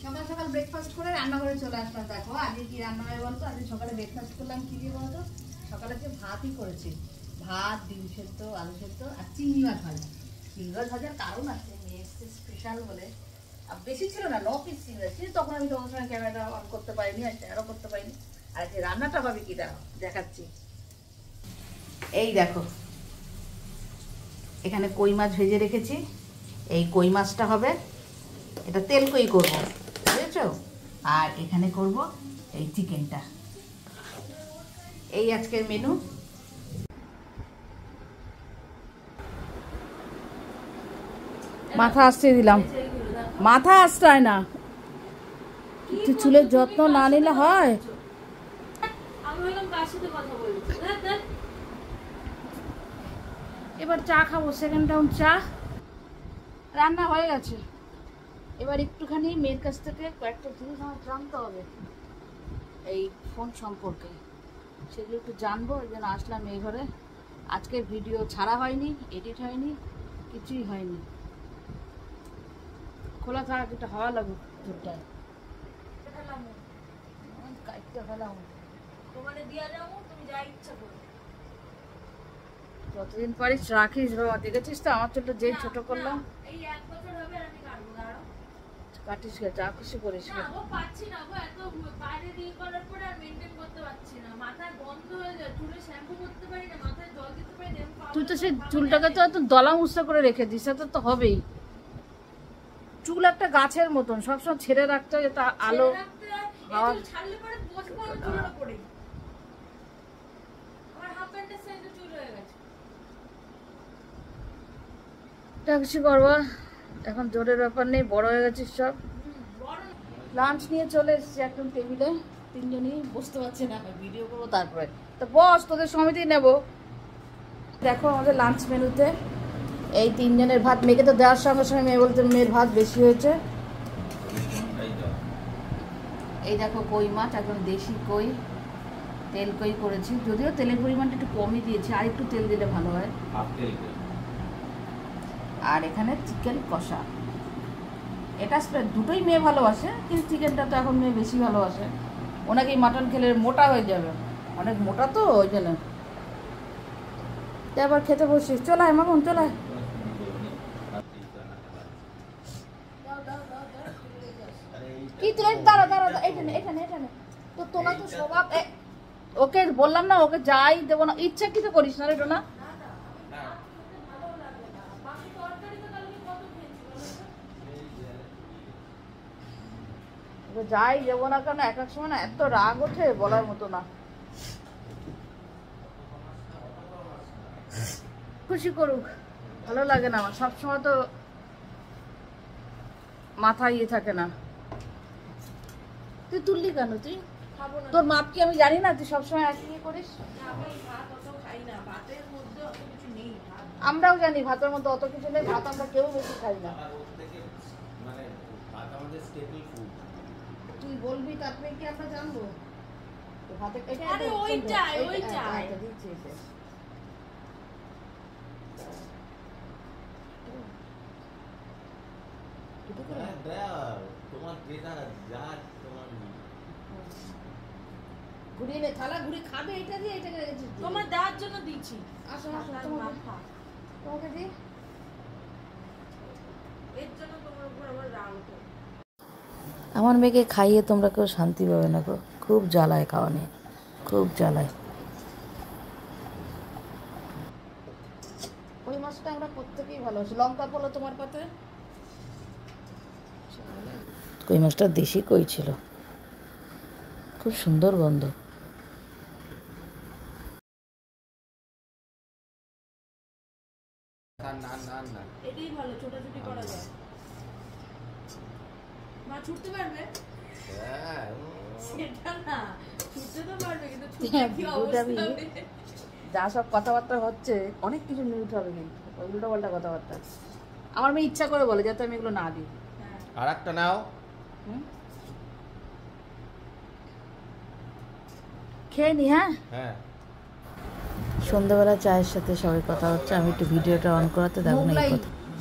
সকাল সকাল ব্রেকফাস্ট করে রান্না করে চলে আসলাম। দেখো আজকে কি রান্না হয় বলতো? আজকে সকালে ব্রেকফাস্ট করলাম কি দিয়ে বলতো? সকালে যে ভাতই করেছি, ভাত, ডিম সেদ্ধ, আলু সেদ্ধ আর চিংড়ি মাছ ভাজা। চিংড়ি মাছ ভাজার কারণ আছে, মেয়ে স্পেশাল বলে। আর বেশি ছিল না, 9 পিস চিংড়ি ছিল। তখন আমি তোমার সঙ্গে ক্যামেরাটা অন করতে পারিনি, আর শেয়ারও করতে পারিনি। আর আজকে রান্নাটা হবে কি দেখাচ্ছি। এই দেখো, এখানে কই মাছ ভেজে রেখেছি। এই কই মাছটা হবে, এটা তেল কই করবো, বুঝেছো? আর এখানে করব এই চিকেনটা। এই আজকের মেনু। মাথা আসতে দিলাম, মাথা আসতে না, চুলের যত্ন না নিলে হয়। এবার চা খাবো, সেকেন্ড রাউন্ড চা। রান্না হয়ে গেছে, এবার একটুখানি মেয়ের কাছ থেকে কয়েকটা জিনিস আমার জানতে হবে এই ফোন সম্পর্কে, সেগুলো একটু জানবো। ওই জন্য আসলাম এই ঘরে। আজকে ভিডিও ছাড়া হয়নি, এডিট হয়নি, কিছুই হয়নি। খোলা থাক, একটু হাওয়া লাগুক দুধটায়। যতদিন পারিস রাখিস বাবা, দেখেছিস তো আমার চুলটা যেই ছোট করলাম। কাটিস গে, যা খুশি করিস। তুই তো সেই চুলটাকে তো দলা মুসা করে রেখে দিস, তো হবেই। চুল একটা গাছের মতন, সবসময় ছেড়ে রাখতে হয়, তা আলো হাওয়া। কিছু করবা এখন, জোরের ব্যাপার নেই, বড় হয়ে গেছিস সব। লাঞ্চ নিয়ে চলে এসেছি একদম টেবিলে, তিনজনই বসতে পারছি না, ভিডিও করবো তারপরে। তো বস, তোদের সমিতি নেব। দেখো আমাদের লাঞ্চ মেনুতে এই তিনজনের ভাত। মেয়েকে তো দেওয়ার সঙ্গে সঙ্গে মেয়ে বলতে মেয়ের ভাত বেশি হয়েছে। এই দেখো কই মাছ, একদম দেশি কই, তেল কই করেছি। যদিও তেলের পরিমাণটা একটু কমই দিয়েছি, আর একটু তেল দিলে ভালো হয়। আর এখানে চিকেন কষা। এটা দুটোই মেয়ে ভালোবাসে, কিন্তু চিকেনটা তো এখন মেয়ে বেশি ভালোবাসে। ওনাকে মাটন খেলে মোটা হয়ে যাবে, অনেক মোটা তো, ওই জন্য। আবার খেতে বসিস, চলায় মামুন চলায়। কি তুই দাঁড়া দাঁড়া, এখানে এখানে এখানে তো তোলা তো স্বভাব। ওকে বললাম না, ওকে যাই দেবো না, ইচ্ছা কি তো করিস না রে টোনা। যাই যাবো না কেন, এক এক সময় না এত রাগ ওঠে বলার মতো না। খুশি করুক, ভালো লাগে না আমার, সবসময় তো মাথা ইয়ে থাকে না। তুই তুললি কেন? তুই তোর মাপ কি আমি জানি না? তুই সবসময় একই ইয়ে করিস। আমরাও জানি ভাতের মধ্যে অত কিছু নেই, ভাত আমরা কেউ বেশি খাই না। তুই বলবি তারপরে কি আমরা জানবো? ঘুরিয়ে নে, থালা ঘুরি খাবে এটা দিয়ে, এটা তোমার দেওয়ার জন্য দিচ্ছি। আসো আসো, তোমাকে দিই, এর জন্য তোমার উপর আবার রাগ ওঠে। আমার মেয়েকে খাইয়ে তোমরা কেউ শান্তি পাবে না গো, খুব জ্বালায় খাওয়া নিয়ে, খুব জ্বালায়। ওই মাছটা আমরা প্রত্যেকেই ভালোবাসি। লঙ্কা পড়লো তোমার পাতে। কই মাছটা দেশি কই ছিল, খুব সুন্দর গন্ধ। এটাই ভালো, ছোটাছুটি করা যায়। মা ছুটতে পারবে? সেটা না, ছুটতে তো পারবে, কিন্তু কি অবস্থা হবে? যা সব কথাবার্তা হচ্ছে, অনেক কিছু মিউট হবে, কিন্তু উল্টো পাল্টা কথাবার্তা। আমার মেয়ে ইচ্ছা করে বলে যাতে আমি এগুলো না দিই। আর একটা নাও, খেয়ে নি। হ্যাঁ, সন্ধ্যাবেলা চায়ের সাথে সবাই কথা হচ্ছে। আমি একটু ভিডিওটা অন করাতে দেখো না।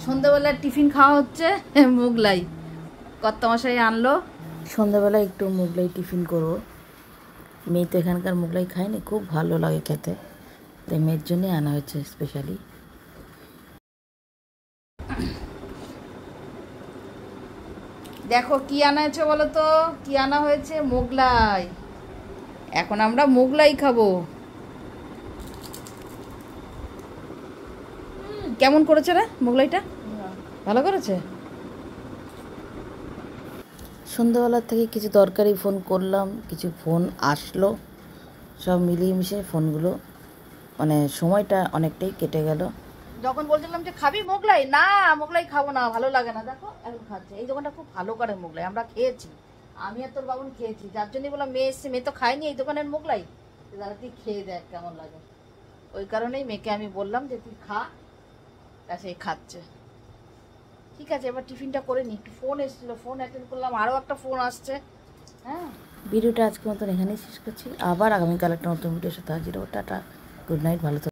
সন্ধ্যাবেলা টিফিন খাওয়া হচ্ছে মোগলাই। কর্তামশাই আনলো। সন্ধ্যাবেলা একটু মোগলাই টিফিন করবো। মেয়ে তো এখানকার মোগলাই খায়নি, খুব ভালো লাগে খেতে, তাই মেয়ের জন্যই আনা হয়েছে স্পেশালি। দেখো কি আনা হয়েছে বলো তো, কি আনা হয়েছে? মোগলাই। এখন আমরা মোগলাই খাবো। কেমন করেছে রে মোগলাইটা? ভালো করেছে। সন্ধ্যাবেলা থেকে কিছু দরকারি ফোন করলাম, কিছু ফোন আসলো, সব মিলিয়ে মিশিয়ে ফোনগুলো মানে সময়টা অনেকটাই কেটে গেল। যখন বলছিলাম যে খাবি মোগলাই, না মোগলাই খাবো না, ভালো লাগে না, দেখো এখন খাচ্ছে। এই দোকানটা খুব ভালো করে মোগলাই, আমরা খেয়েছি, আমি আর তোর বাবুন খেয়েছি, যার জন্যই বললাম মেয়ে এসছে, মেয়ে তো খায়নি এই দোকানের মোগলাই, দাদা তুই খেয়ে দেখ কেমন লাগে। ওই কারণেই মেয়েকে আমি বললাম যে তুই খা, তা সেই খাচ্ছে। ঠিক আছে, এবার টিফিনটা করে নি। একটু ফোন এসেছিলো, ফোন অ্যাটেন্ড করলাম, আরও একটা ফোন আসছে। হ্যাঁ, ভিডিওটা আজকের মতন এখানেই শেষ করছি। আবার আগামীকাল একটা নতুন ভিডিওর সাথে হাজির হবো। টাটা, গুড নাইট, ভালো থাকো।